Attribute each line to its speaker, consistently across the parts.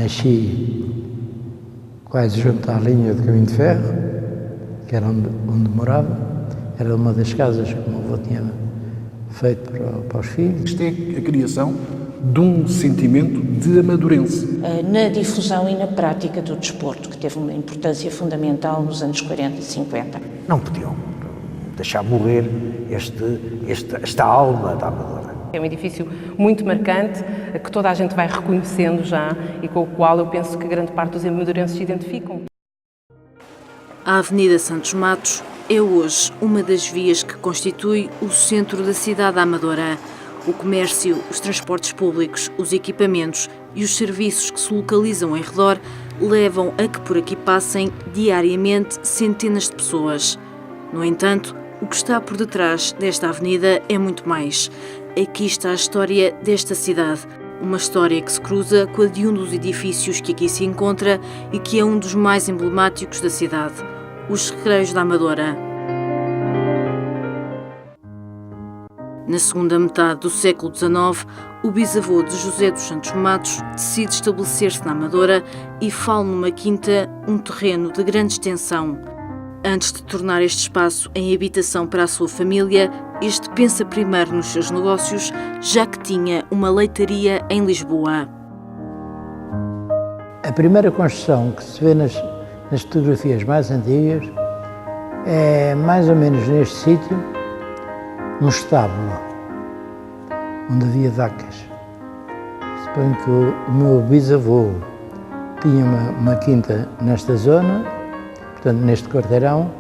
Speaker 1: nasci quase junto à linha de caminho de ferro, que era onde morava. Era uma das casas que o meu avô tinha feito para os filhos.
Speaker 2: Isto é a criação de um sentimento de amadurense.
Speaker 3: Na difusão e na prática do desporto, que teve uma importância fundamental nos anos 40 e 50.
Speaker 4: Não podiam deixar morrer esta alma da Amadora.
Speaker 5: É um edifício muito marcante, que toda a gente vai reconhecendo já e com o qual eu penso que grande parte dos amadorenses se identificam.
Speaker 6: A Avenida Santos Matos é hoje uma das vias que constitui o centro da cidade da Amadora. O comércio, os transportes públicos, os equipamentos e os serviços que se localizam em redor levam a que por aqui passem diariamente centenas de pessoas. No entanto, o que está por detrás desta avenida é muito mais. Aqui está a história desta cidade. Uma história que se cruza com a de um dos edifícios que aqui se encontra e que é um dos mais emblemáticos da cidade, os Recreios da Amadora. Na segunda metade do século XIX, o bisavô de José dos Santos Matos decide estabelecer-se na Amadora e fala numa quinta, um terreno de grande extensão. Antes de tornar este espaço em habitação para a sua família, este pensa primeiro nos seus negócios, já que tinha uma leitaria em Lisboa.
Speaker 1: A primeira construção que se vê nas fotografias mais antigas é mais ou menos neste sítio, num estábulo, onde havia vacas. Suponho que o meu bisavô tinha uma quinta nesta zona, portanto neste quarteirão,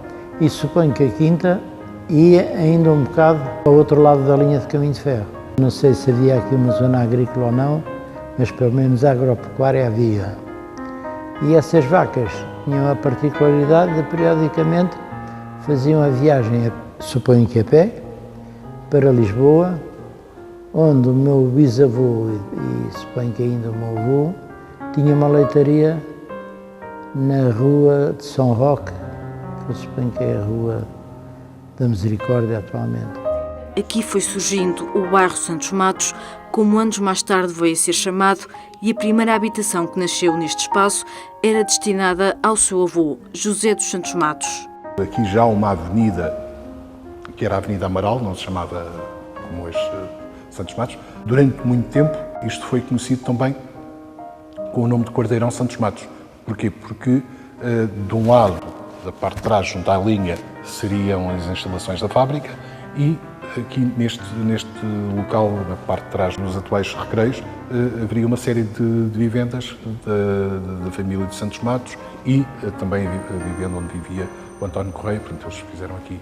Speaker 1: e suponho que a quinta ia ainda um bocado ao outro lado da linha de caminho de ferro. Não sei se havia aqui uma zona agrícola ou não, mas pelo menos agropecuária havia. E essas vacas tinham a particularidade de periodicamente faziam a viagem, suponho que a pé, para Lisboa, onde o meu bisavô e suponho que ainda o meu avô tinha uma leitaria na rua de São Roque, que eu suponho que é a rua da Misericórdia atualmente.
Speaker 6: Aqui foi surgindo o bairro Santos Matos, como anos mais tarde veio a ser chamado, e a primeira habitação que nasceu neste espaço era destinada ao seu avô, José dos Santos Matos.
Speaker 2: Aqui já uma avenida, que era a Avenida Amaral, não se chamava como hoje Santos Matos. Durante muito tempo isto foi conhecido também com o nome de Quarteirão Santos Matos. Porquê? Porque de um lado, da parte de trás, junto à linha, seriam as instalações da fábrica e aqui neste local, na parte de trás, nos atuais recreios, haveria uma série de vivendas da família de Santos Matos e também a vivenda onde vivia o António Correia. Portanto, eles fizeram aqui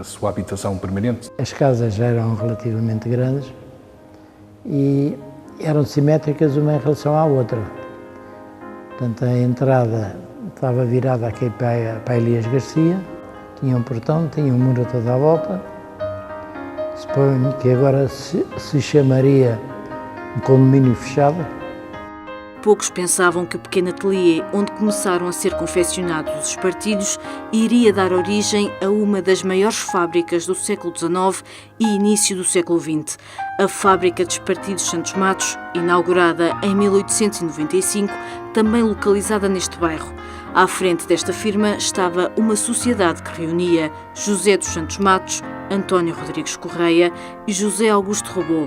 Speaker 2: a sua habitação permanente.
Speaker 1: As casas já eram relativamente grandes e eram simétricas uma em relação à outra. Portanto, a entrada estava virada aqui para Elias Garcia, tinha um portão, tinha um muro toda à volta. Suponho que agora se chamaria um condomínio fechado.
Speaker 6: Poucos pensavam que o pequeno ateliê onde começaram a ser confeccionados os espartilhos iria dar origem a uma das maiores fábricas do século XIX e início do século XX. A Fábrica de Espartilhos Santos Matos, inaugurada em 1895, também localizada neste bairro. À frente desta firma estava uma sociedade que reunia José dos Santos Matos, António Rodrigues Correia e José Augusto Robô.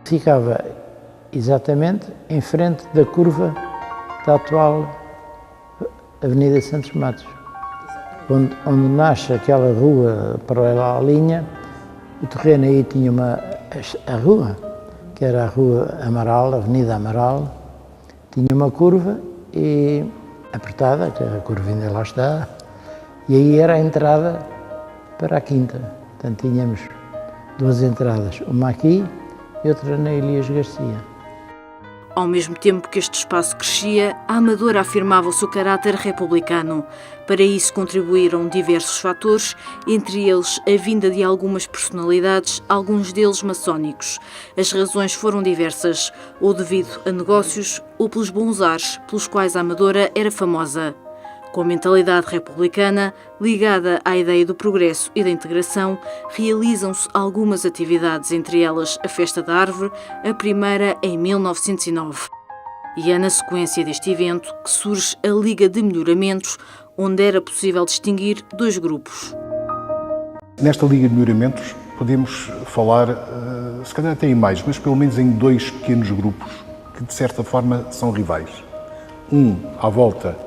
Speaker 1: Ficava exatamente em frente da curva da atual Avenida Santos Matos, onde nasce aquela rua paralela à linha. O terreno aí tinha a rua, que era a Rua Amaral, a Avenida Amaral, tinha uma curva e apertada, que a curva ainda lá está, e aí era a entrada para a quinta. Portanto, tínhamos duas entradas, uma aqui e outra na Elias Garcia.
Speaker 6: Ao mesmo tempo que este espaço crescia, a Amadora afirmava o seu caráter republicano. Para isso contribuíram diversos fatores, entre eles a vinda de algumas personalidades, alguns deles maçónicos. As razões foram diversas, ou devido a negócios, ou pelos bons ares pelos quais a Amadora era famosa. Com a mentalidade republicana, ligada à ideia do progresso e da integração, realizam-se algumas atividades, entre elas a Festa da Árvore, a primeira em 1909. E é na sequência deste evento que surge a Liga de Melhoramentos, onde era possível distinguir dois grupos.
Speaker 2: Nesta Liga de Melhoramentos podemos falar, se calhar até em mais, mas pelo menos em dois pequenos grupos que de certa forma são rivais. Um à volta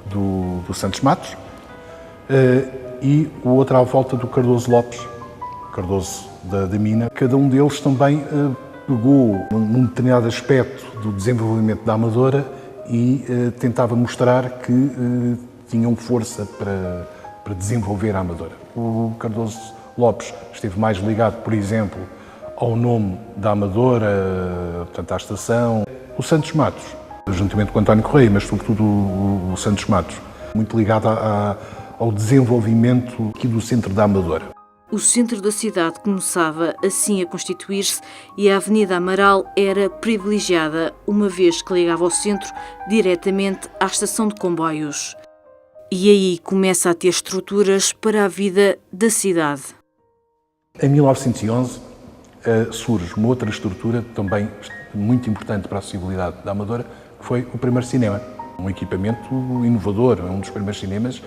Speaker 2: do Santos Matos e o outro à volta do Cardoso Lopes, Cardoso da Mina. Cada um deles também pegou num determinado aspecto do desenvolvimento da Amadora e tentava mostrar que tinham força para desenvolver a Amadora. O Cardoso Lopes esteve mais ligado, por exemplo, ao nome da Amadora, portanto à estação. O Santos Matos, juntamente com o António Correia, mas sobretudo o Santos Matos, muito ligado ao desenvolvimento aqui do centro da Amadora.
Speaker 6: O centro da cidade começava assim a constituir-se e a Avenida Amaral era privilegiada, uma vez que ligava o centro diretamente à estação de comboios. E aí começa a ter estruturas para a vida da cidade.
Speaker 2: Em 1911 surge uma outra estrutura também muito importante para a acessibilidade da Amadora, que foi o primeiro cinema. Um equipamento inovador, um dos primeiros cinemas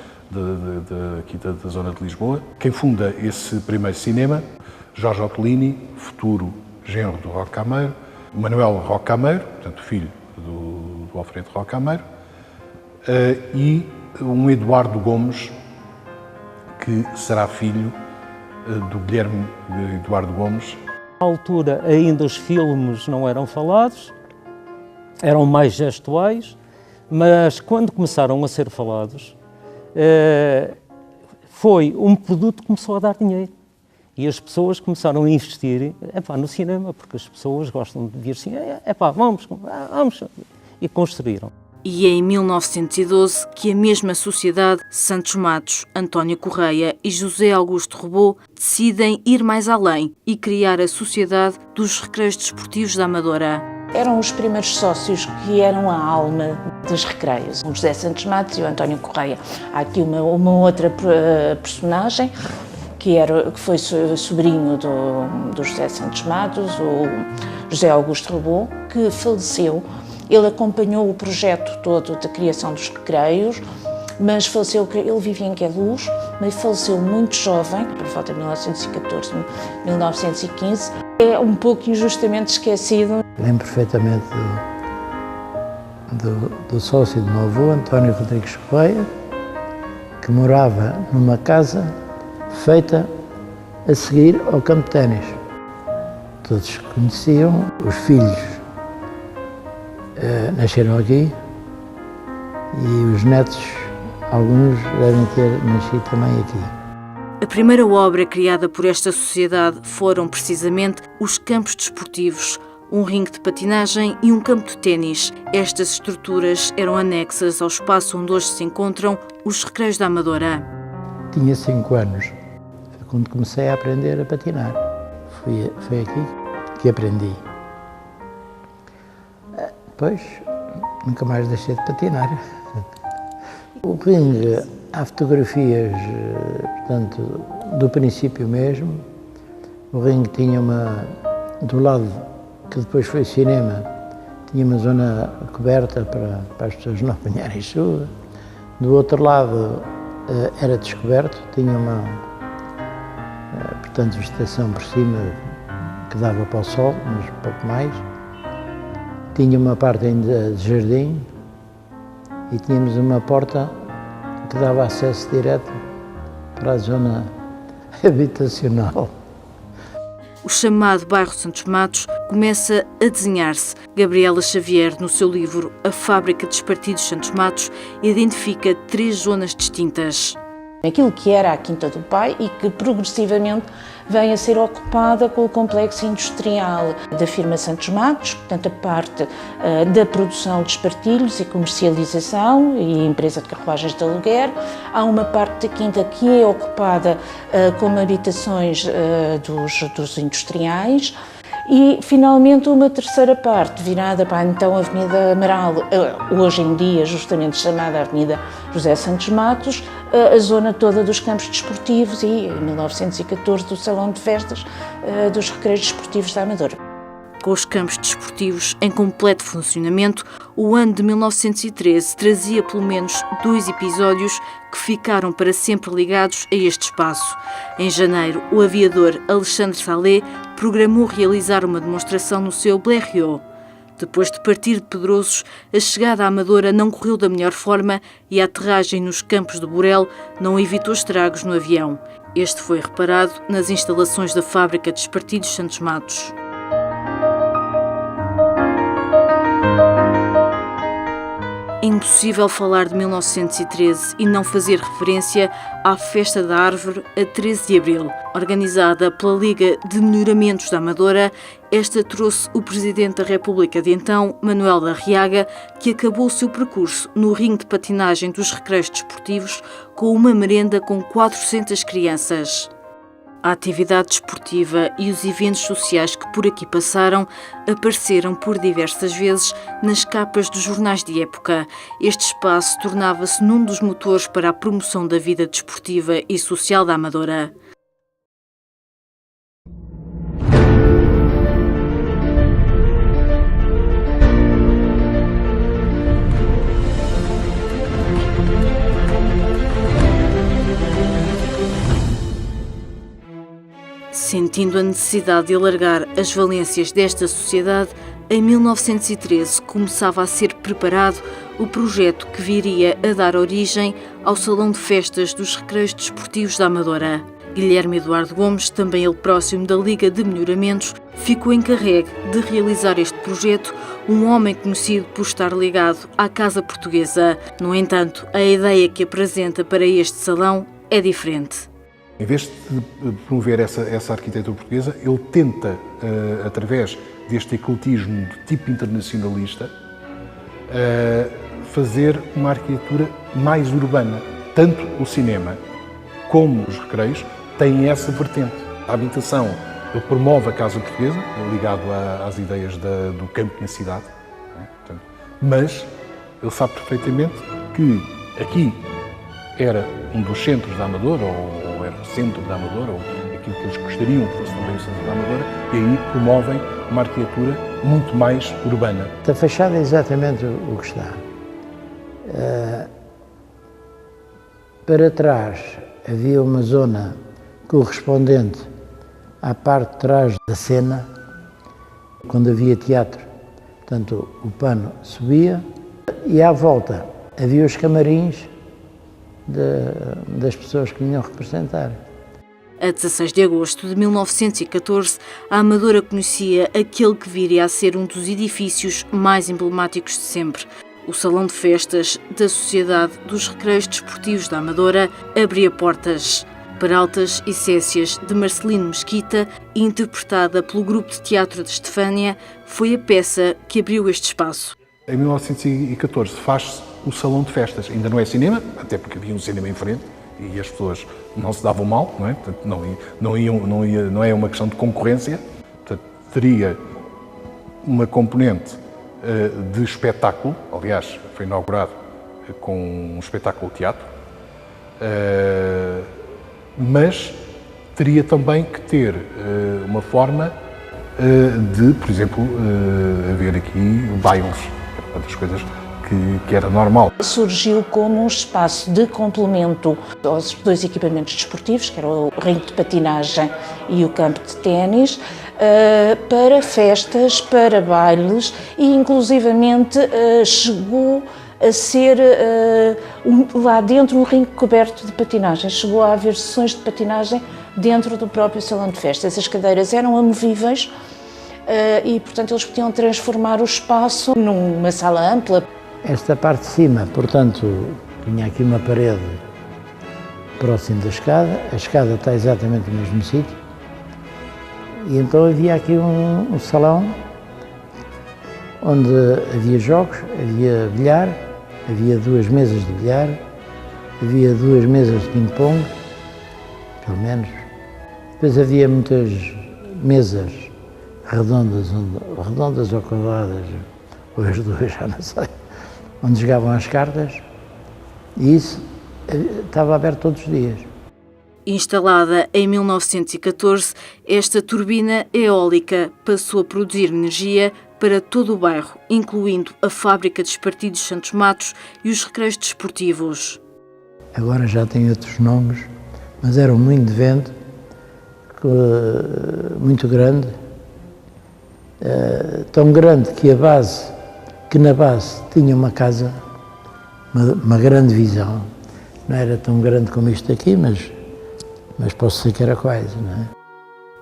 Speaker 2: aqui da zona de Lisboa. Quem funda esse primeiro cinema, Jorge Ottolini, futuro genro do Rocameiro, Manuel Rocameiro, portanto filho do Alfredo Rocameiro, e um Eduardo Gomes, que será filho do Guilherme Eduardo Gomes.
Speaker 7: Na altura ainda os filmes não eram falados, eram mais gestuais, mas quando começaram a ser falados, foi um produto que começou a dar dinheiro. E as pessoas começaram a investir no cinema, porque as pessoas gostam de vir assim, vamos, e construíram.
Speaker 6: E é em 1912 que a mesma sociedade, Santos Matos, António Correia e José Augusto Rebô decidem ir mais além e criar a Sociedade dos Recreios Desportivos da Amadora.
Speaker 3: Eram os primeiros sócios que eram a alma dos recreios, o José Santos Matos e o António Correia. Há aqui uma outra personagem que foi sobrinho do José Santos Matos, o José Augusto Rebô, que faleceu. Ele acompanhou o projeto todo da criação dos recreios, mas faleceu, ele vivia em Queluz, mas faleceu muito jovem, por volta de 1914, 1915. É um pouco injustamente esquecido.
Speaker 1: Lembro perfeitamente do sócio do meu avô, António Rodrigues Correia, que morava numa casa feita a seguir ao campo de ténis. Todos conheciam, os filhos nasceram aqui e os netos, alguns devem ter nascido também aqui.
Speaker 6: A primeira obra criada por esta sociedade foram precisamente os campos desportivos, um ringue de patinagem e um campo de ténis. Estas estruturas eram anexas ao espaço onde hoje se encontram os Recreios da Amadora.
Speaker 1: Tinha 5 anos, foi quando comecei a aprender a patinar. Foi aqui que aprendi. Depois, nunca mais deixei de patinar. O ringue, há fotografias, portanto, do princípio mesmo. O ringue tinha do lado que depois foi cinema, tinha uma zona coberta para as pessoas não apanharem chuva. Do outro lado era descoberto, tinha portanto, vegetação por cima que dava para o sol, mas pouco mais. Tinha uma parte ainda de jardim e tínhamos uma porta que dava acesso direto para a zona habitacional.
Speaker 6: O chamado bairro Santos Matos começa a desenhar-se. Gabriela Xavier, no seu livro A Fábrica de Espartilhos Santos Matos, identifica 3 zonas distintas.
Speaker 3: Aquilo que era a Quinta do Pai e que progressivamente vem a ser ocupada com o complexo industrial da firma Santos Matos, portanto a parte da produção de espartilhos e comercialização e empresa de carruagens de aluguer. Há uma parte da Quinta que é ocupada como habitações dos industriais. E, finalmente, uma terceira parte, virada para então a Avenida Amaral, hoje em dia justamente chamada Avenida José Santos Matos, a zona toda dos campos desportivos e, em 1914, do Salão de Festas dos Recreios Desportivos da Amadora.
Speaker 6: Com os campos desportivos em completo funcionamento, o ano de 1913 trazia pelo menos 2 episódios que ficaram para sempre ligados a este espaço. Em janeiro, o aviador Alexandre Salé programou realizar uma demonstração no seu Blériot. Depois de partir de Pedrosos, a chegada à Amadora não correu da melhor forma e a aterragem nos campos de Borel não evitou estragos no avião. Este foi reparado nas instalações da fábrica de espartilhos Santos Matos. É impossível falar de 1913 e não fazer referência à Festa da Árvore a 13 de Abril. Organizada pela Liga de Melhoramentos da Amadora, esta trouxe o Presidente da República de então, Manuel da Arriaga, que acabou o seu percurso no ringue de patinagem dos Recreios Desportivos com uma merenda com 400 crianças. A atividade desportiva e os eventos sociais que por aqui passaram apareceram por diversas vezes nas capas dos jornais de época. Este espaço tornava-se num dos motores para a promoção da vida desportiva e social da Amadora. Sentindo a necessidade de alargar as valências desta sociedade, em 1913 começava a ser preparado o projeto que viria a dar origem ao Salão de Festas dos Recreios Desportivos da Amadora. Guilherme Eduardo Gomes, também ele próximo da Liga de Melhoramentos, ficou encarregue de realizar este projeto, um homem conhecido por estar ligado à Casa Portuguesa. No entanto, a ideia que apresenta para este salão é diferente.
Speaker 2: Em vez de promover essa arquitetura portuguesa, ele tenta, através deste ecletismo de tipo internacionalista, fazer uma arquitetura mais urbana. Tanto o cinema como os recreios têm essa vertente. A habitação, ele promove a Casa Portuguesa, ligado às ideias do campo na cidade, não é? Portanto, mas ele sabe perfeitamente que aqui era um dos centros da Amadora, ou era o centro da Amadora, ou aquilo que eles gostariam que fosse também o centro da Amadora, e aí promovem uma arquitetura muito mais urbana.
Speaker 1: A fachada é exatamente o que está. Para trás havia uma zona correspondente à parte de trás da cena, quando havia teatro. Portanto, o pano subia e à volta havia os camarins das pessoas que vinham representar.
Speaker 6: A 16 de agosto de 1914, a Amadora conhecia aquele que viria a ser um dos edifícios mais emblemáticos de sempre. O Salão de Festas da Sociedade dos Recreios Desportivos da Amadora abria portas. Peraltas e Cécias, de Marcelino Mesquita, interpretada pelo grupo de teatro de Estefânia, foi a peça que abriu este espaço.
Speaker 2: Em 1914 faz-se o Salão de Festas. Ainda não é cinema, até porque havia um cinema em frente e as pessoas não se davam mal, não é? Portanto, não é uma questão de concorrência. Portanto, teria uma componente de espetáculo. Aliás, foi inaugurado com um espetáculo de teatro. Mas teria também que ter uma forma de, por exemplo, haver aqui bailes, outras coisas que era normal.
Speaker 3: Surgiu como um espaço de complemento aos 2 equipamentos desportivos, que era o ringue de patinagem e o campo de ténis, para festas, para bailes e inclusivamente chegou a ser lá dentro um ringue coberto de patinagem. Chegou a haver sessões de patinagem dentro do próprio salão de festas. As cadeiras eram amovíveis e, portanto, eles podiam transformar o espaço numa sala ampla.
Speaker 1: Esta parte de cima, portanto, tinha aqui uma parede próximo da escada. A escada está exatamente no mesmo sítio. E então havia aqui um salão onde havia jogos, havia bilhar, havia 2 mesas de bilhar, havia 2 mesas de ping-pong, pelo menos. Depois havia muitas mesas redondas ou quadradas, ou as duas, já não sei, onde jogavam as cartas, e isso estava aberto todos os dias.
Speaker 6: Instalada em 1914, esta turbina eólica passou a produzir energia para todo o bairro, incluindo a fábrica de espartilhos Santos Matos e os recreios desportivos.
Speaker 1: Agora já tem outros nomes, mas era um moinho de vento muito grande, tão grande que na base tinha uma casa, uma grande visão. Não era tão grande como isto aqui, mas posso dizer que era quase, não é?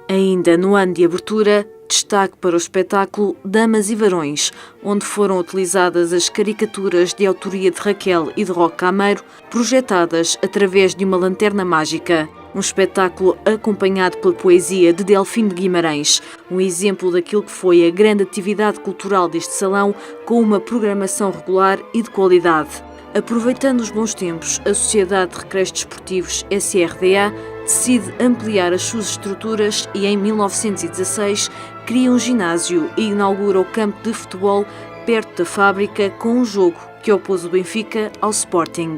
Speaker 6: Ainda no ano de abertura, destaque para o espetáculo Damas e Varões, onde foram utilizadas as caricaturas de autoria de Raquel e de Roque Cameiro, projetadas através de uma lanterna mágica. Um espetáculo acompanhado pela poesia de Delfino de Guimarães, um exemplo daquilo que foi a grande atividade cultural deste salão, com uma programação regular e de qualidade. Aproveitando os bons tempos, a Sociedade de Recreios Desportivos SRDA decide ampliar as suas estruturas e, em 1916, cria um ginásio e inaugura o campo de futebol perto da fábrica, com um jogo que opôs o Benfica ao Sporting.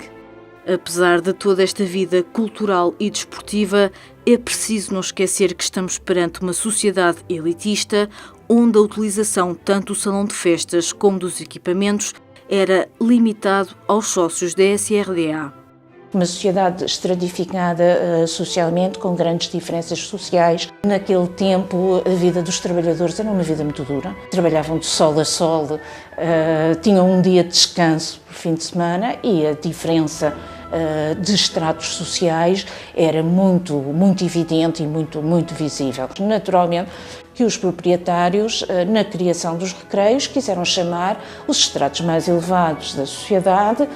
Speaker 6: Apesar de toda esta vida cultural e desportiva, é preciso não esquecer que estamos perante uma sociedade elitista, onde a utilização tanto do salão de festas como dos equipamentos era limitado aos sócios da SRDA.
Speaker 3: Uma sociedade estratificada socialmente, com grandes diferenças sociais. Naquele tempo, a vida dos trabalhadores era uma vida muito dura. Trabalhavam de sol a sol, tinham um dia de descanso por fim de semana e a diferença de estratos sociais era muito evidente e muito visível. Naturalmente que os proprietários, na criação dos recreios, quiseram chamar os estratos mais elevados da sociedade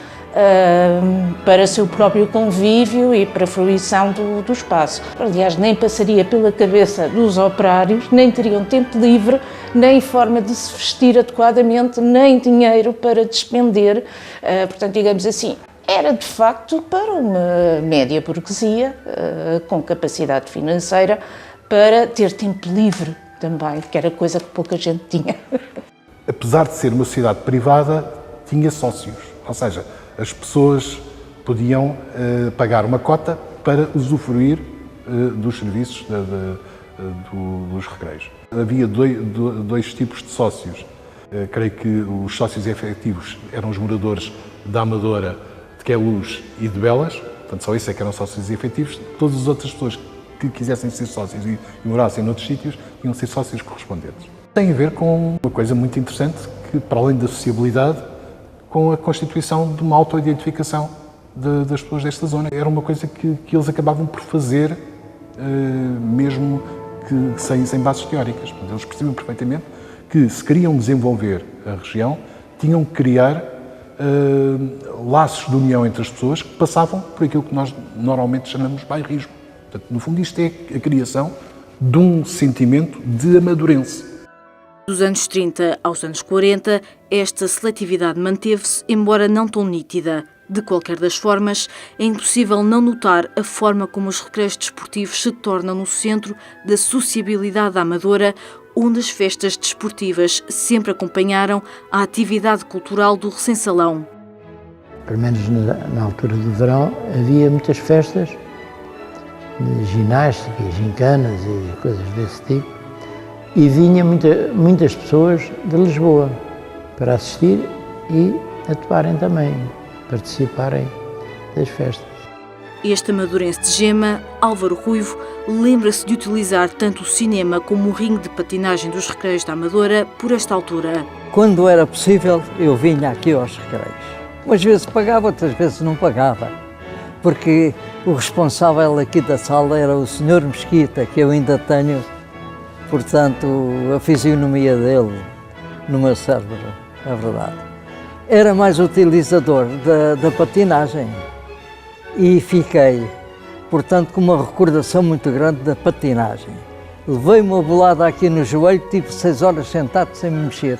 Speaker 3: para seu próprio convívio e para a fruição do espaço. Aliás, nem passaria pela cabeça dos operários, nem teriam tempo livre, nem forma de se vestir adequadamente, nem dinheiro para despender. Portanto, digamos assim, era de facto para uma média burguesia com capacidade financeira para ter tempo livre também, que era coisa que pouca gente tinha.
Speaker 2: Apesar de ser uma sociedade privada, tinha sócios, ou seja, as pessoas podiam pagar uma cota para usufruir dos serviços dos recreios. Havia dois tipos de sócios. Creio que os sócios efetivos eram os moradores da Amadora, de Queluz e de Belas, portanto só isso é que eram sócios efetivos. Todas as outras pessoas que quisessem ser sócios e morassem noutros sítios, iam ser sócios correspondentes. Tem a ver com uma coisa muito interessante, que para além da sociabilidade, com a constituição de uma auto-identificação das pessoas desta zona. Era uma coisa que eles acabavam por fazer, mesmo que sem bases teóricas. Portanto, eles percebiam perfeitamente que, se queriam desenvolver a região, tinham que criar laços de união entre as pessoas que passavam por aquilo que nós normalmente chamamos de bairrismo. Portanto, no fundo, isto é a criação de um sentimento de amadurense.
Speaker 6: Dos anos 30 aos anos 40, esta seletividade manteve-se, embora não tão nítida. De qualquer das formas, é impossível não notar a forma como os recreios desportivos se tornam no centro da sociabilidade amadora, onde as festas desportivas sempre acompanharam a atividade cultural do Recém-Salão.
Speaker 1: Pelo menos na altura do verão, havia muitas festas de ginástica, gincanas e coisas desse tipo, e vinha muitas pessoas de Lisboa para assistir e atuarem também, participarem das festas.
Speaker 6: Este amadurense de Gema, Álvaro Ruivo, lembra-se de utilizar tanto o cinema como o ringue de patinagem dos recreios da Amadora por esta altura.
Speaker 8: Quando era possível, eu vinha aqui aos recreios. Umas vezes pagava, outras vezes não pagava, porque o responsável aqui da sala era o Sr. Mesquita, que eu ainda tenho, portanto, a fisionomia dele no meu cérebro, é verdade. Era mais utilizador da patinagem e fiquei, portanto, com uma recordação muito grande da patinagem. Levei uma bolada aqui no joelho, tive 6 horas sentado sem me mexer,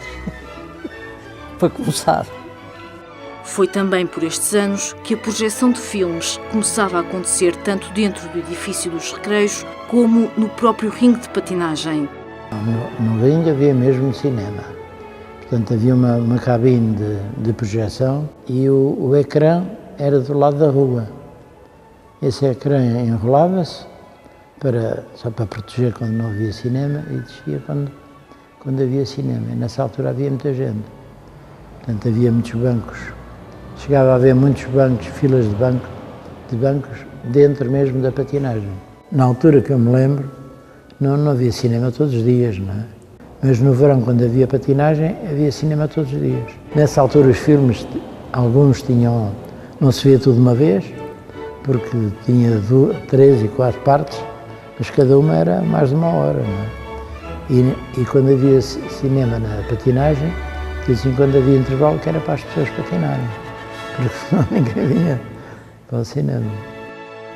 Speaker 8: para começar.
Speaker 6: Foi também por estes anos que a projeção de filmes começava a acontecer tanto dentro do edifício dos recreios como no próprio ringue de patinagem.
Speaker 1: No ringue havia mesmo cinema. Portanto, havia uma cabine de projeção e o ecrã era do lado da rua. Esse ecrã enrolava-se só para proteger quando não havia cinema e descia quando havia cinema. E nessa altura havia muita gente. Portanto, havia muitos bancos. Chegava a haver muitos bancos, filas de bancos dentro mesmo da patinagem. Na altura que eu me lembro, não havia cinema todos os dias, não é? Mas no verão, quando havia patinagem, havia cinema todos os dias. Nessa altura os filmes, alguns não se via tudo de uma vez, porque tinha 3 e 4 partes, mas cada uma era mais de 1 hora, não é? E quando havia cinema na patinagem, diziam quando havia intervalo que era para as pessoas patinarem, porque senão ninguém vinha para o cinema.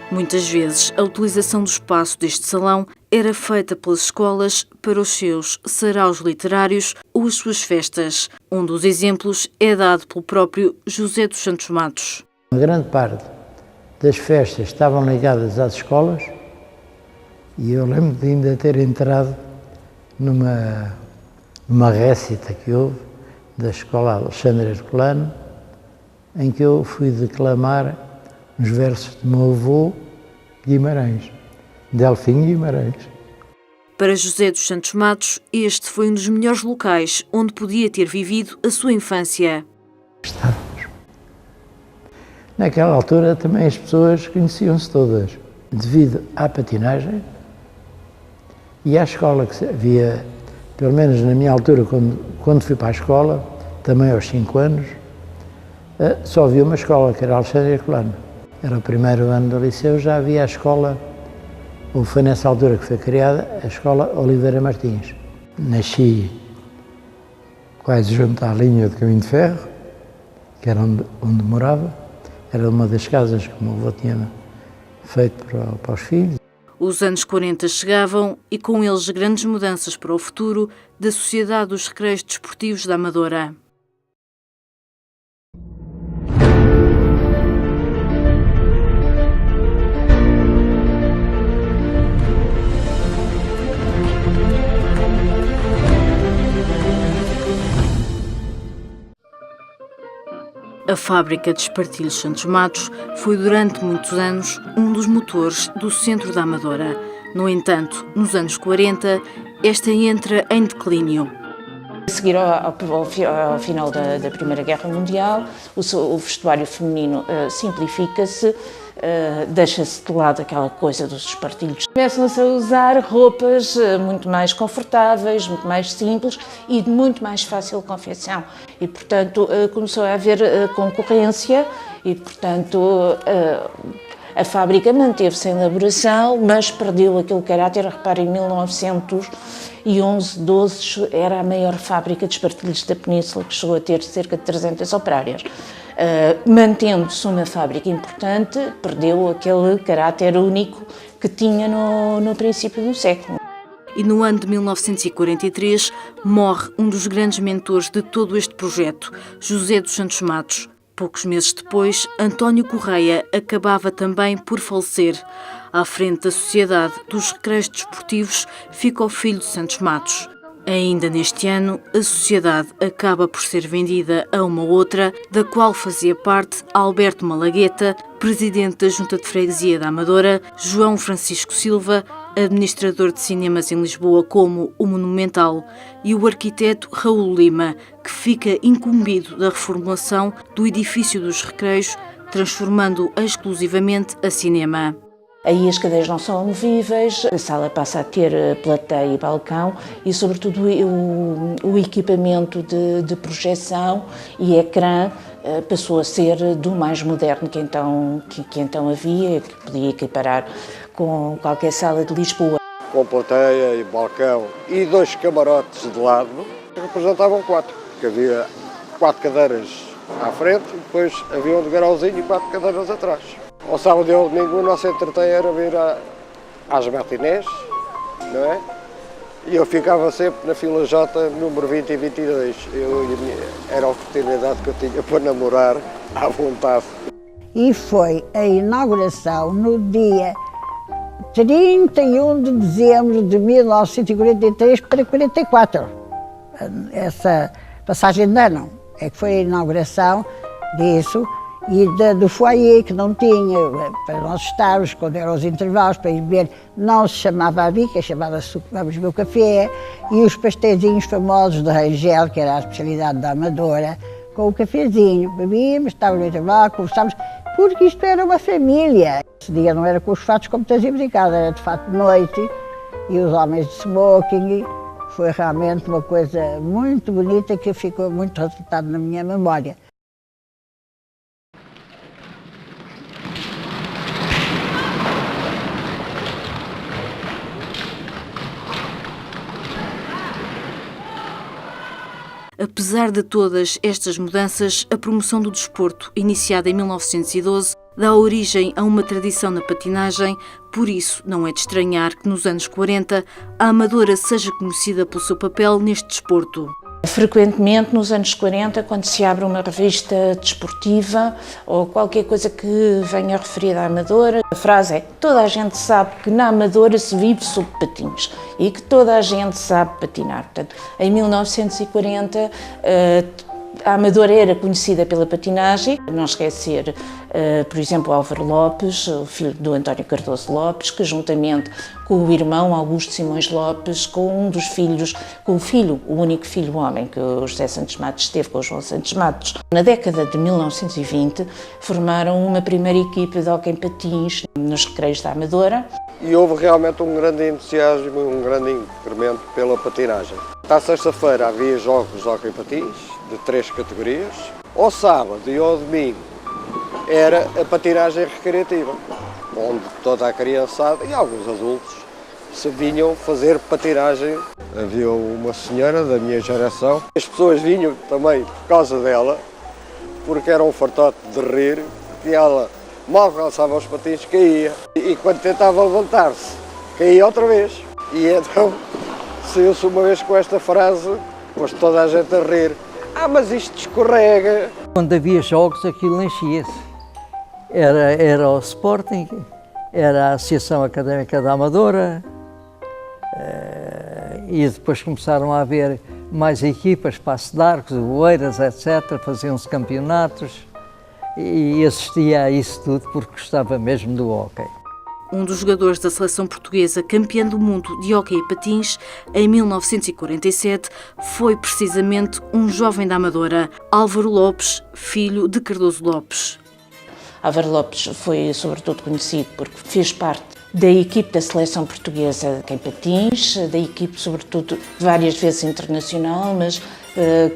Speaker 6: Muitas vezes, a utilização do espaço deste salão era feita pelas escolas para os seus saraus literários ou as suas festas. Um dos exemplos é dado pelo próprio José dos Santos Matos.
Speaker 1: Uma grande parte das festas estavam ligadas às escolas e eu lembro de ainda ter entrado numa récita que houve da Escola Alexandre Herculano, em que eu fui declamar os versos do meu avô Guimarães, Delfim Guimarães.
Speaker 6: Para José dos Santos Matos, este foi um dos melhores locais onde podia ter vivido a sua infância.
Speaker 1: Estávamos. Naquela altura também as pessoas conheciam-se todas, devido à patinagem e à escola que havia, pelo menos na minha altura, quando fui para a escola, também aos 5 anos, só havia uma escola, que era Alexandre Herculano. Era o primeiro ano do liceu, já havia a escola, ou foi nessa altura que foi criada, a Escola Oliveira Martins. Nasci quase junto à linha de caminho de ferro, que era onde morava. Era uma das casas que o meu avô tinha feito para os filhos.
Speaker 6: Os anos 40 chegavam e com eles grandes mudanças para o futuro da Sociedade dos Recreios Desportivos da Amadora. A fábrica de Espartilhos Santos Matos foi durante muitos anos um dos motores do centro da Amadora. No entanto, nos anos 40, esta entra em declínio.
Speaker 3: A seguir ao final da Primeira Guerra Mundial, o vestuário feminino simplifica-se, deixa-se de lado aquela coisa dos espartilhos. Começam-se a usar roupas muito mais confortáveis, muito mais simples e de muito mais fácil confecção. E, portanto, começou a haver concorrência e, portanto, a fábrica manteve-se em elaboração, mas perdeu aquele caráter. Repare, em 1911, 12, era a maior fábrica de espartilhos da Península, que chegou a ter cerca de 300 operárias. Mantendo-se uma fábrica importante, perdeu aquele caráter único que tinha no princípio do século.
Speaker 6: E no ano de 1943 morre um dos grandes mentores de todo este projeto, José dos Santos Matos. Poucos meses depois, António Correia acabava também por falecer. À frente da Sociedade dos Recreios Desportivos fica o filho de Santos Matos. Ainda neste ano, a sociedade acaba por ser vendida a uma outra, da qual fazia parte Alberto Malagueta, presidente da Junta de Freguesia da Amadora, João Francisco Silva, administrador de cinemas em Lisboa como o Monumental, e o arquiteto Raul Lima, que fica incumbido da reformulação do edifício dos Recreios, transformando-o exclusivamente a cinema.
Speaker 3: Aí as cadeiras não são amovíveis, a sala passa a ter plateia e balcão e, sobretudo, o equipamento de projeção e ecrã passou a ser do mais moderno que então havia, que podia equiparar com qualquer sala de Lisboa.
Speaker 9: Com plateia e balcão e 2 camarotes de lado, representavam 4, porque havia 4 cadeiras à frente e depois havia um degrauzinho e 4 cadeiras atrás. Ao sábado e ao domingo o nosso entretenimento era vir às matinés, não é? E eu ficava sempre na fila J, número 20 e 22. Era a oportunidade que eu tinha para namorar à vontade.
Speaker 10: E foi a inauguração no dia 31 de dezembro de 1943 para 44. Essa passagem de ano é que foi a inauguração disso e do foyer, que não tinha, para nós estarmos, quando eram os intervalos, para ir beber, não se chamava a bica, chamava-se vamos beber o café, e os pasteizinhos famosos de Rangel, que era a especialidade da Amadora, com o cafezinho. Bebíamos, estávamos no intervalo, conversámos, porque isto era uma família. Esse dia não era com os fatos como trazíamos em casa, era de fato de noite, e os homens de smoking. Foi realmente uma coisa muito bonita que ficou muito resultado na minha memória.
Speaker 6: Apesar de todas estas mudanças, a promoção do desporto, iniciada em 1912, dá origem a uma tradição na patinagem, por isso não é de estranhar que nos anos 40 a Amadora seja conhecida pelo seu papel neste desporto.
Speaker 3: Frequentemente, nos anos 40, quando se abre uma revista desportiva ou qualquer coisa que venha referida à Amadora, a frase é: toda a gente sabe que na Amadora se vive sob patins e que toda a gente sabe patinar. Portanto, em 1940, a Amadora era conhecida pela patinagem. Não esquecer, por exemplo, Álvaro Lopes, o filho do António Cardoso Lopes, que juntamente com o irmão Augusto Simões Lopes, com um dos filhos, com o único filho homem que o José Santos Matos teve, com o João Santos Matos, na década de 1920, formaram uma primeira equipa de hóquei em patins nos recreios da Amadora.
Speaker 9: E houve realmente um grande entusiasmo e um grande incremento pela patinagem. À sexta-feira havia jogos de hóquei em patins, de 3 categorias. Ao sábado e ao domingo era a patinagem recreativa, onde toda a criançada e alguns adultos se vinham fazer patinagem. Havia uma senhora da minha geração, as pessoas vinham também por causa dela, porque era um fartote de rir, que ela mal calçava os patins, caía, e quando tentava levantar-se, caía outra vez. E então saiu-se uma vez com esta frase, pôs toda a gente a rir: ah, mas isto escorrega.
Speaker 8: Quando havia jogos, aquilo enchia-se. Era o Sporting, era a Associação Académica da Amadora, e depois começaram a haver mais equipas, Paço de Arcos, Oeiras, etc., faziam-se campeonatos, e assistia a isso tudo porque gostava mesmo do hóquei.
Speaker 6: Um dos jogadores da seleção portuguesa campeã do mundo de hóquei e patins em 1947 foi precisamente um jovem da Amadora, Álvaro Lopes, filho de Cardoso Lopes.
Speaker 3: Álvaro Lopes foi sobretudo conhecido porque fez parte da equipe da seleção portuguesa em patins, da equipe sobretudo várias vezes internacional, mas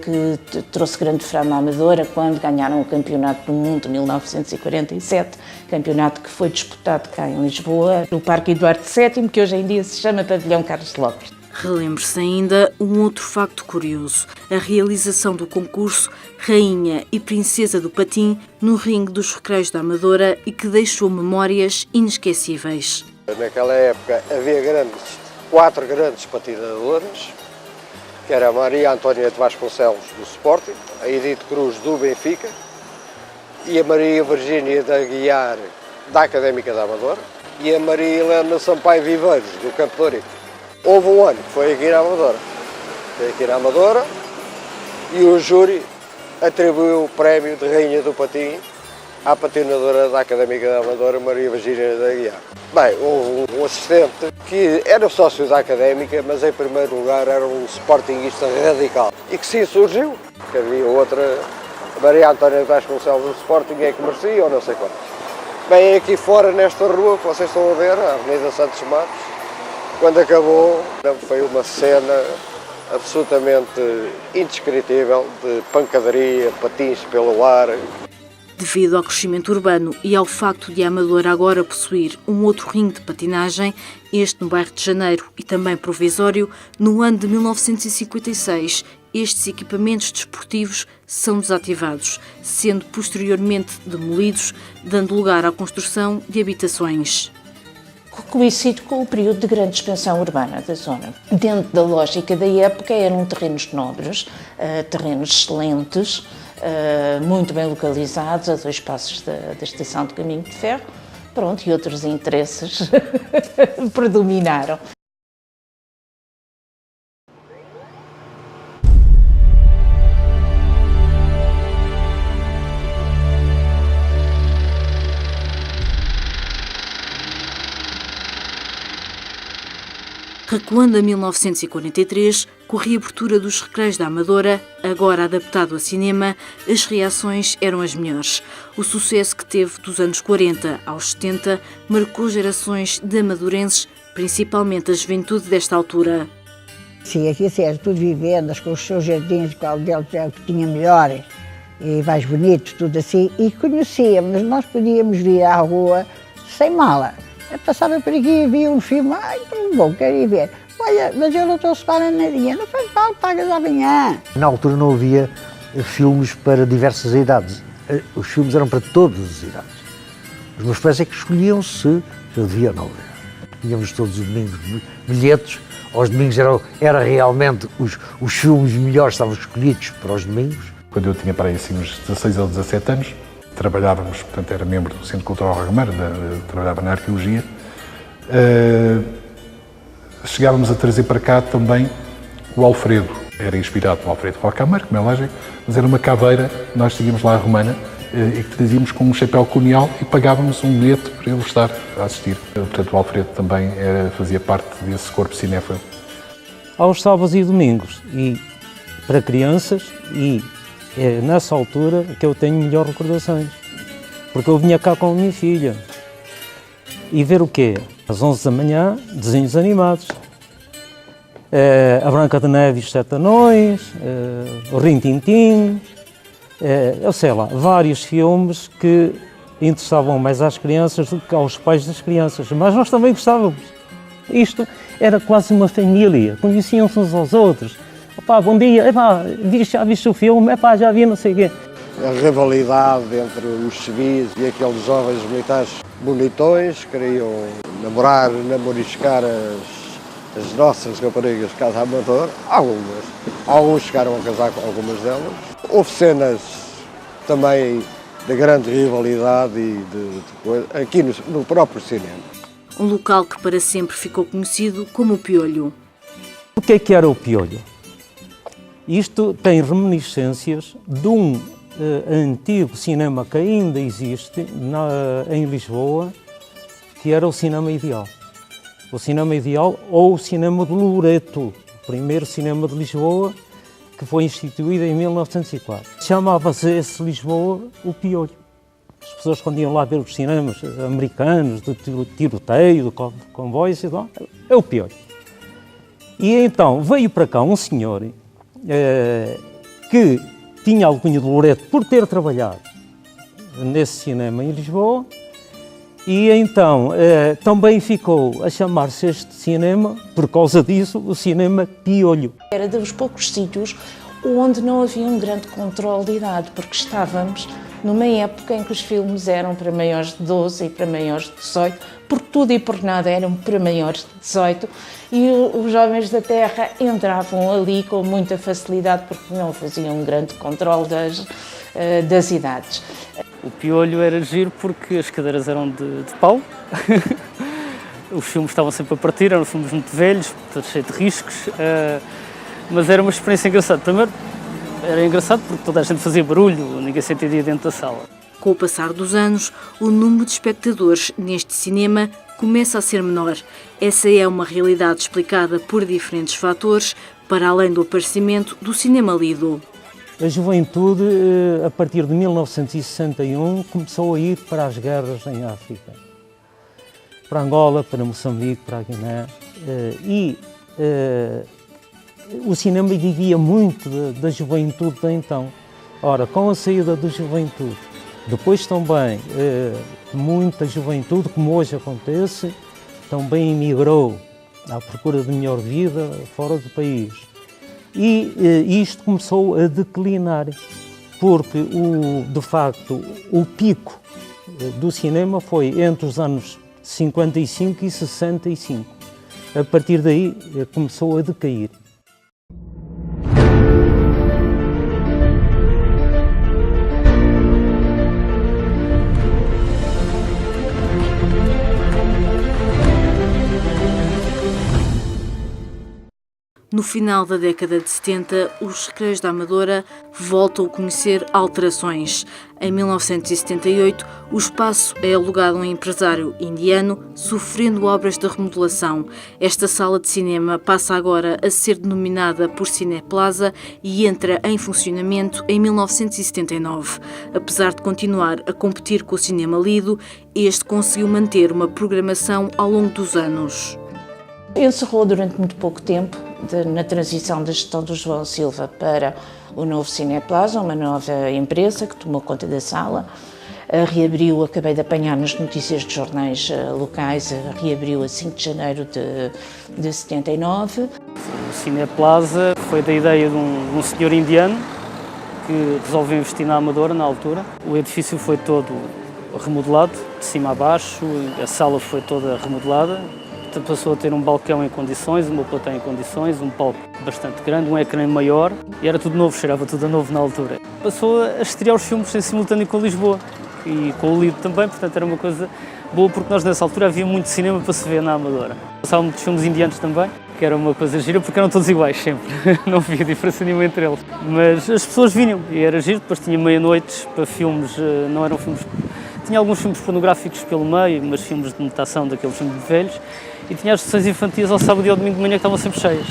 Speaker 3: que trouxe grande fama à Amadora quando ganharam o Campeonato do Mundo de 1947, campeonato que foi disputado cá em Lisboa, no Parque Eduardo VII, que hoje em dia se chama Pavilhão Carlos Lopes.
Speaker 6: Relembre-se ainda um outro facto curioso, a realização do concurso Rainha e Princesa do Patim no ringue dos Recreios da Amadora e que deixou memórias inesquecíveis.
Speaker 9: Naquela época havia 4 grandes patinadoras, que era a Maria Antónia de Vasconcelos do Sporting, a Edith Cruz do Benfica e a Maria Virgínia de Aguiar da Académica da Amadora e a Maria Helena Sampaio Viveiros do Campo de Ourique. Houve um ano que foi aqui na Amadora, e o júri atribuiu o prémio de Rainha do Patim à patinadora da Académica da Amadora, Maria Virgínia de Aguiar. Bem, houve um assistente que era sócio da Académica, mas em primeiro lugar era um sportinguista radical. E que sim surgiu, que havia outra, Maria Antónia de Vasconcelos do Sporting, é que merecia ou não sei quantos. Bem, aqui fora nesta rua que vocês estão a ver, a Avenida Santos Matos, quando acabou, foi uma cena absolutamente indescritível de pancadaria, patins pelo ar.
Speaker 6: Devido ao crescimento urbano e ao facto de a Amadora agora possuir um outro ringue de patinagem, este no bairro de Janeiro e também provisório, no ano de 1956, estes equipamentos desportivos são desativados, sendo posteriormente demolidos, dando lugar à construção de habitações.
Speaker 3: Coincide com o período de grande expansão urbana da zona. Dentro da lógica da época, eram terrenos nobres, terrenos excelentes, muito bem localizados, a 2 passos da estação de caminho de ferro, Pronto, e outros interesses predominaram.
Speaker 6: Recuando a 1943, com a reabertura dos Recreios da Amadora, agora adaptado a cinema, as reações eram as melhores. O sucesso que teve dos anos 40 aos 70 marcou gerações de amadorenses, principalmente a juventude desta altura.
Speaker 10: Sim, aqui era tudo vivendas, com os seus jardins, qual deles é o que tinha melhor e mais bonito, tudo assim, e conhecíamos, nós podíamos vir à rua sem mala. Eu passava por aqui e via um filme, bom, quero ir ver. Olha, mas eu não estou a separar nadinha, não faz mal, pagas amanhã.
Speaker 4: Na altura não havia filmes para diversas idades. Os filmes eram para todas as idades. Os meus pais é que escolhiam se eu devia ou não ver. Tínhamos todos os domingos bilhetes. Aos domingos era realmente os filmes melhores estavam escolhidos para os domingos.
Speaker 2: Quando eu tinha para aí assim, uns 16 ou 17 anos, trabalhávamos, portanto era membro do Centro Cultural Rogameiro, trabalhava na arqueologia. Chegávamos a trazer para cá também o Alfredo. Era inspirado no Alfredo Rocameiro, como é lógico, mas era uma caveira, nós seguíamos lá a romana, e que trazíamos com um chapéu colonial e pagávamos um bilhete para ele estar a assistir. Portanto, o Alfredo também fazia parte desse corpo cinéfilo.
Speaker 7: Aos sábados e domingos, e para crianças, e é nessa altura que eu tenho melhores recordações. Porque eu vinha cá com a minha filha e ver o quê? Às 11 da manhã, desenhos animados. A Branca de Neve e os Sete Anões, o Rin-Tin-Tin, eu sei lá, vários filmes que interessavam mais às crianças do que aos pais das crianças, mas nós também gostávamos. Isto era quase uma família, conheciam-se uns aos outros. Opá, bom dia, epá, já viste o filme? Epá, já vi não sei o quê.
Speaker 9: A rivalidade entre os civis e aqueles jovens militares bonitões queriam namoriscar as nossas raparigas de casa amador, alguns chegaram a casar com algumas delas. Houve cenas também de grande rivalidade e de coisa, aqui no próprio cinema.
Speaker 6: Um local que para sempre ficou conhecido como o Piolho.
Speaker 7: O que é que era o Piolho? Isto tem reminiscências de um antigo cinema que ainda existe em Lisboa, que era o Cinema Ideal. O Cinema Ideal ou o Cinema de Loreto, o primeiro cinema de Lisboa, que foi instituído em 1904. Chamava-se esse Lisboa o Piolho. As pessoas quando iam lá ver os cinemas americanos, de tiroteio, de comboios, é o Piolho. E então veio para cá um senhor que tinha alcunha de Loreto por ter trabalhado nesse cinema em Lisboa, e então também ficou a chamar-se este cinema, por causa disso, o Cinema Piolho.
Speaker 3: Era dos poucos sítios onde não havia um grande controle de idade, porque estávamos numa época em que os filmes eram para maiores de 12 e para maiores de 18, porque tudo e por nada eram para maiores de 18, e os jovens da terra entravam ali com muita facilidade, porque não faziam um grande controle das idades.
Speaker 11: O Piolho era giro porque as cadeiras eram de pau, os filmes estavam sempre a partir, eram filmes muito velhos, todos cheios de riscos, mas era uma experiência engraçada. Primeiro, era engraçado porque toda a gente fazia barulho, ninguém se entendia dentro da sala.
Speaker 6: Com o passar dos anos, o número de espectadores neste cinema começa a ser menor. Essa é uma realidade explicada por diferentes fatores, para além do aparecimento do cinema lido.
Speaker 7: A juventude, a partir de 1961, começou a ir para as guerras em África. Para Angola, para Moçambique, para a Guiné. O cinema vivia muito da juventude de então. Ora, com a saída da juventude, depois também muita juventude, como hoje acontece, também emigrou à procura de melhor vida fora do país. E isto começou a declinar, porque de facto o pico do cinema foi entre os anos 55 e 65. A partir daí começou a decair.
Speaker 6: No final da década de 70, os Recreios da Amadora voltam a conhecer alterações. Em 1978, o espaço é alugado a um empresário indiano, sofrendo obras de remodelação. Esta sala de cinema passa agora a ser denominada por Cineplaza e entra em funcionamento em 1979. Apesar de continuar a competir com o cinema lido, este conseguiu manter uma programação ao longo dos anos.
Speaker 3: Encerrou durante muito pouco tempo, na transição da gestão do João Silva para o novo Cineplaza, uma nova empresa que tomou conta da sala. Reabriu, acabei de apanhar nas notícias de jornais locais, reabriu a 5 de janeiro de 79.
Speaker 11: O Cineplaza foi da ideia de um senhor indiano que resolveu investir na Amadora na altura. O edifício foi todo remodelado, de cima a baixo, a sala foi toda remodelada. Passou a ter um balcão em condições, uma plateia em condições, um palco bastante grande, um ecrã maior e era tudo novo, cheirava tudo a novo na altura. Passou a estrear os filmes em simultâneo com Lisboa e com o Lido também, portanto era uma coisa boa porque nós nessa altura havia muito cinema para se ver na Amadora. Passavam muitos filmes indianos também, que era uma coisa gira porque eram todos iguais sempre, não havia diferença nenhuma entre eles. Mas as pessoas vinham e era giro, depois tinha meia-noites para filmes, não eram filmes... Tinha alguns filmes pornográficos pelo meio, mas filmes de notação daqueles filmes de velhos. E tinha as sessões infantis ao sábado e ao domingo de manhã que estavam sempre cheias.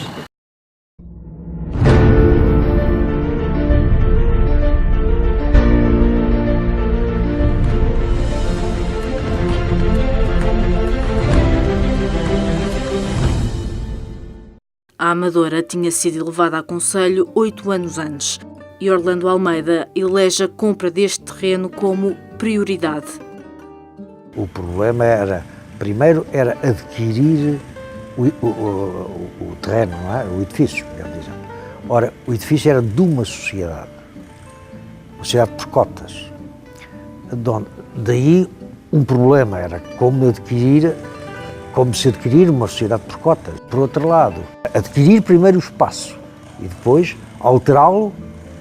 Speaker 6: A Amadora tinha sido elevada a conselho 8 anos antes e Orlando Almeida elege a compra deste terreno como prioridade.
Speaker 4: O problema era, primeiro, era adquirir o terreno, não é? O edifício, melhor dizendo. Ora, o edifício era de uma sociedade por cotas. Daí um problema era como se adquirir uma sociedade por cotas. Por outro lado, adquirir primeiro o espaço e depois alterá-lo,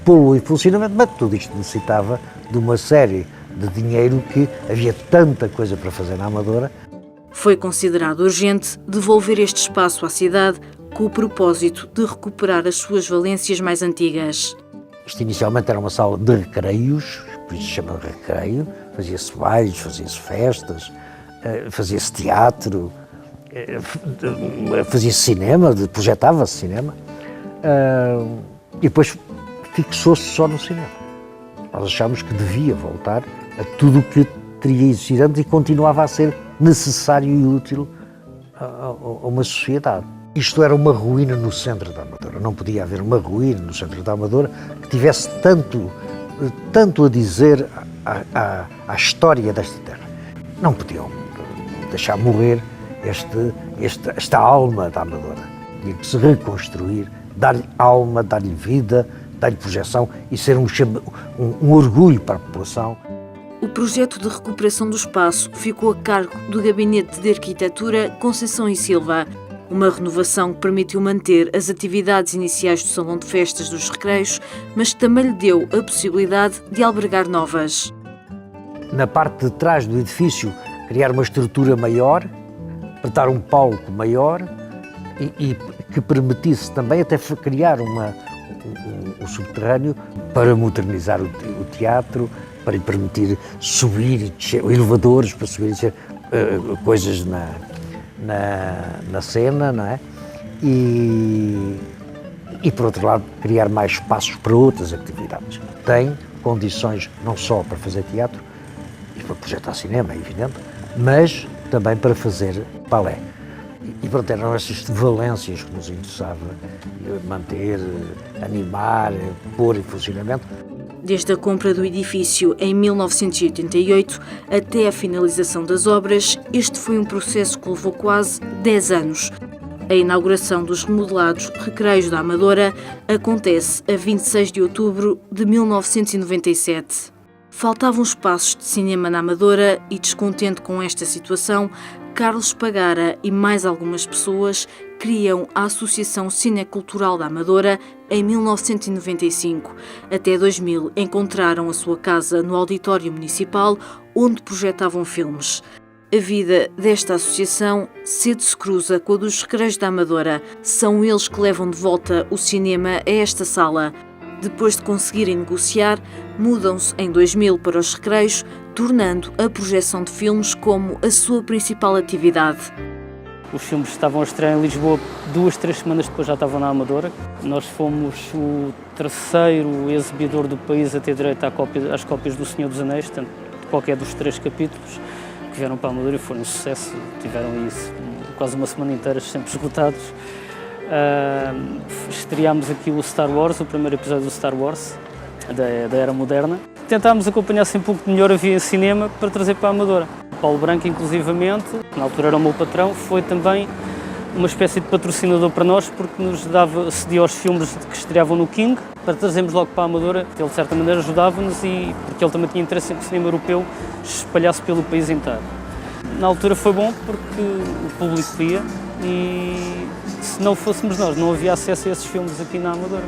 Speaker 4: pô-lo em funcionamento, mas tudo isto necessitava de uma série de dinheiro que havia tanta coisa para fazer na Amadora.
Speaker 6: Foi considerado urgente devolver este espaço à cidade com o propósito de recuperar as suas valências mais antigas.
Speaker 4: Isto inicialmente era uma sala de recreios, por isso se chama de recreio, fazia-se bailes, fazia-se festas, fazia-se teatro, fazia-se cinema, projetava-se cinema, e depois fixou-se só no cinema. Nós achámos que devia voltar a tudo o que teria existido antes e continuava a ser necessário e útil a uma sociedade. Isto era uma ruína no centro da Amadora. Não podia haver uma ruína no centro da Amadora que tivesse tanto a dizer à história desta terra. Não podiam deixar morrer esta alma da Amadora. Tinha que se reconstruir, dar-lhe alma, dar-lhe vida, dar-lhe projeção e ser um orgulho para a população.
Speaker 6: O projeto de recuperação do espaço ficou a cargo do Gabinete de Arquitetura Conceição e Silva, uma renovação que permitiu manter as atividades iniciais do Salão de Festas dos Recreios, mas que também lhe deu a possibilidade de albergar novas.
Speaker 4: Na parte de trás do edifício, criar uma estrutura maior, apertar um palco maior e que permitisse também até criar um subterrâneo para modernizar o teatro, para lhe permitir subir e descer, elevadores para subir e descer coisas na cena, não é? E por outro lado, criar mais espaços para outras atividades. Tem condições não só para fazer teatro e para projetar cinema, é evidente, mas também para fazer balé. E pronto, eram essas valências que nos interessava manter, animar, pôr em funcionamento.
Speaker 6: Desde a compra do edifício em 1988 até a finalização das obras, este foi um processo que levou quase 10 anos. A inauguração dos remodelados Recreios da Amadora acontece a 26 de outubro de 1997. Faltavam espaços de cinema na Amadora e, descontente com esta situação, Carlos Pagara e mais algumas pessoas criam a Associação Cinecultural da Amadora em 1995. Até 2000 encontraram a sua casa no auditório municipal, onde projetavam filmes. A vida desta associação cedo se cruza com a dos Recreios da Amadora. São eles que levam de volta o cinema a esta sala. Depois de conseguirem negociar, mudam-se em 2000 para os Recreios, tornando a projeção de filmes como a sua principal atividade.
Speaker 11: Os filmes estavam a estrear em Lisboa 2, 3 semanas depois já estavam na Amadora. Nós fomos o terceiro exibidor do país a ter direito às cópias do Senhor dos Anéis, portanto, de qualquer dos 3 capítulos que vieram para a Amadora e foram um sucesso. Tiveram isso quase uma semana inteira sempre esgotados. Estreámos aqui o Star Wars, o primeiro episódio do Star Wars, da Era Moderna. Tentámos acompanhar sempre um pouco melhor a via em cinema para trazer para a Amadora. Paulo Branco, inclusivamente, na altura era o meu patrão, foi também uma espécie de patrocinador para nós, porque nos cedia os filmes que estreavam no King, para trazermos logo para a Amadora. Ele, de certa maneira, ajudava-nos, e porque ele também tinha interesse em que o cinema europeu se espalhasse pelo país inteiro. Na altura foi bom, porque o público via, e se não fôssemos nós, não havia acesso a esses filmes aqui na Amadora.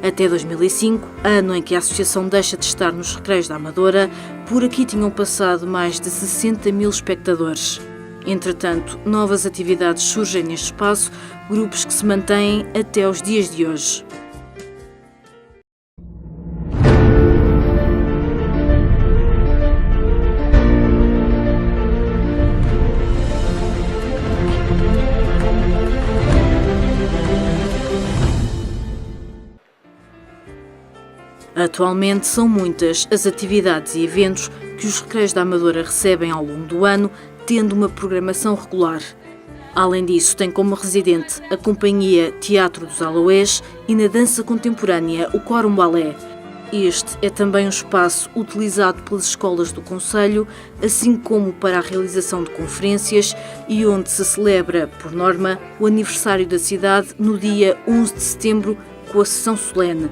Speaker 6: Até 2005, ano em que a associação deixa de estar nos Recreios da Amadora, por aqui tinham passado mais de 60 mil espectadores. Entretanto, novas atividades surgem neste espaço, grupos que se mantêm até aos dias de hoje. Atualmente são muitas as atividades e eventos que os Recreios da Amadora recebem ao longo do ano, tendo uma programação regular. Além disso, tem como residente a Companhia Teatro dos Aloés e na dança contemporânea o Quórum Balé. Este é também um espaço utilizado pelas escolas do concelho, assim como para a realização de conferências, e onde se celebra, por norma, o aniversário da cidade no dia 11 de setembro com a sessão solene.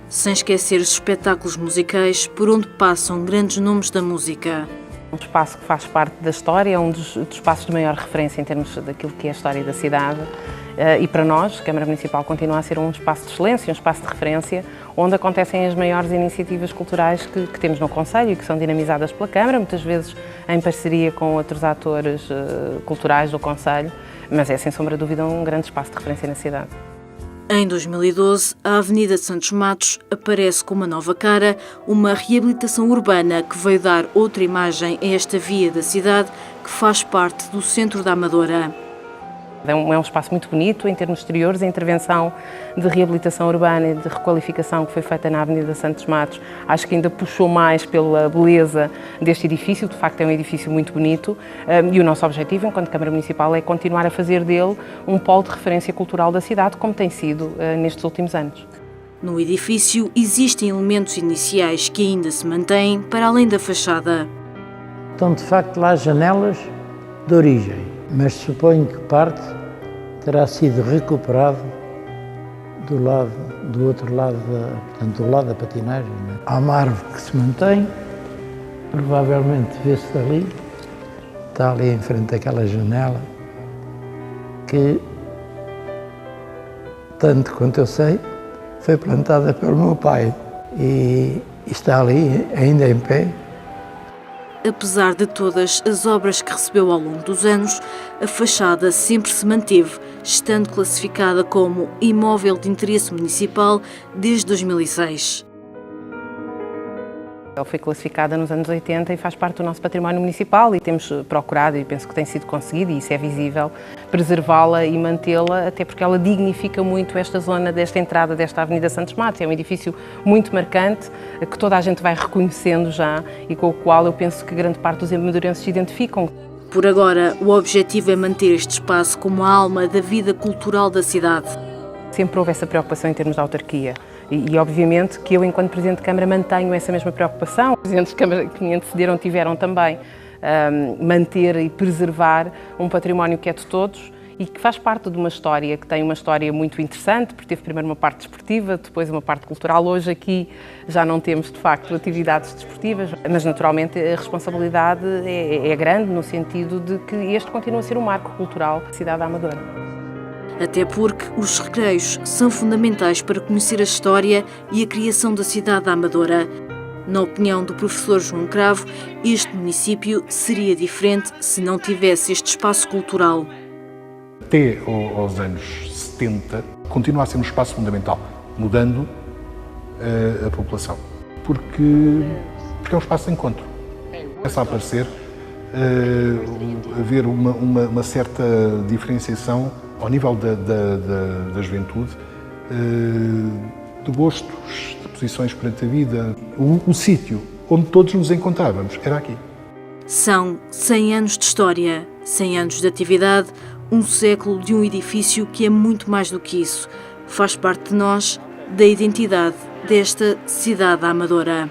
Speaker 6: Sem esquecer os espetáculos musicais por onde passam grandes nomes da música.
Speaker 5: Um espaço que faz parte da história, é um dos espaços de maior referência em termos daquilo que é a história da cidade. E para nós, a Câmara Municipal continua a ser um espaço de excelência, um espaço de referência, onde acontecem as maiores iniciativas culturais que temos no concelho e que são dinamizadas pela Câmara, muitas vezes em parceria com outros atores culturais do concelho, mas é sem sombra de dúvida um grande espaço de referência na cidade.
Speaker 6: Em 2012, a Avenida Santos Matos aparece com uma nova cara, uma reabilitação urbana que veio dar outra imagem a esta via da cidade que faz parte do centro da Amadora.
Speaker 5: É um espaço muito bonito em termos exteriores. A intervenção de reabilitação urbana e de requalificação que foi feita na Avenida Santos Matos, acho que ainda puxou mais pela beleza deste edifício. De facto é um edifício muito bonito, e o nosso objetivo enquanto Câmara Municipal é continuar a fazer dele um polo de referência cultural da cidade, como tem sido nestes últimos anos.
Speaker 6: No edifício existem elementos iniciais que ainda se mantêm para além da fachada.
Speaker 1: Estão de facto lá janelas de origem, mas suponho que parte terá sido recuperado do outro lado, portanto, do lado da patinagem. Né? Há uma árvore que se mantém, provavelmente vê-se dali, está ali em frente daquela janela, que, tanto quanto eu sei, foi plantada pelo meu pai e está ali ainda em pé.
Speaker 6: Apesar de todas as obras que recebeu ao longo dos anos, a fachada sempre se manteve, estando classificada como imóvel de interesse municipal desde 2006.
Speaker 5: Ela foi classificada nos anos 80 e faz parte do nosso património municipal, e temos procurado, e penso que tem sido conseguido, e isso é visível, preservá-la e mantê-la, até porque ela dignifica muito esta zona desta entrada desta Avenida Santos Matos. É um edifício muito marcante, que toda a gente vai reconhecendo já e com o qual eu penso que grande parte dos amadorenses se identificam.
Speaker 6: Por agora, o objetivo é manter este espaço como a alma da vida cultural da cidade.
Speaker 5: Sempre houve essa preocupação em termos de autarquia. E obviamente que eu, enquanto Presidente de Câmara, mantenho essa mesma preocupação. Os Presidentes de Câmara que me antecederam tiveram também manter e preservar um património que é de todos e que faz parte de uma história, que tem uma história muito interessante, porque teve primeiro uma parte desportiva, depois uma parte cultural. Hoje aqui já não temos, de facto, atividades desportivas, mas naturalmente a responsabilidade é grande no sentido de que este continua a ser um marco cultural da cidade da Amadora.
Speaker 6: Até porque os recreios são fundamentais para conhecer a história e a criação da cidade da Amadora. Na opinião do professor João Cravo, este município seria diferente se não tivesse este espaço cultural.
Speaker 2: Até aos anos 70, continua a ser um espaço fundamental, mudando a população, porque é um espaço de encontro. Começa a aparecer, haver uma certa diferenciação ao nível da juventude, de gostos, de posições perante a vida. O sítio onde todos nos encontrávamos era aqui.
Speaker 6: São 100 anos de história, 100 anos de atividade, um século de um edifício que é muito mais do que isso. Faz parte de nós, da identidade desta cidade amadora.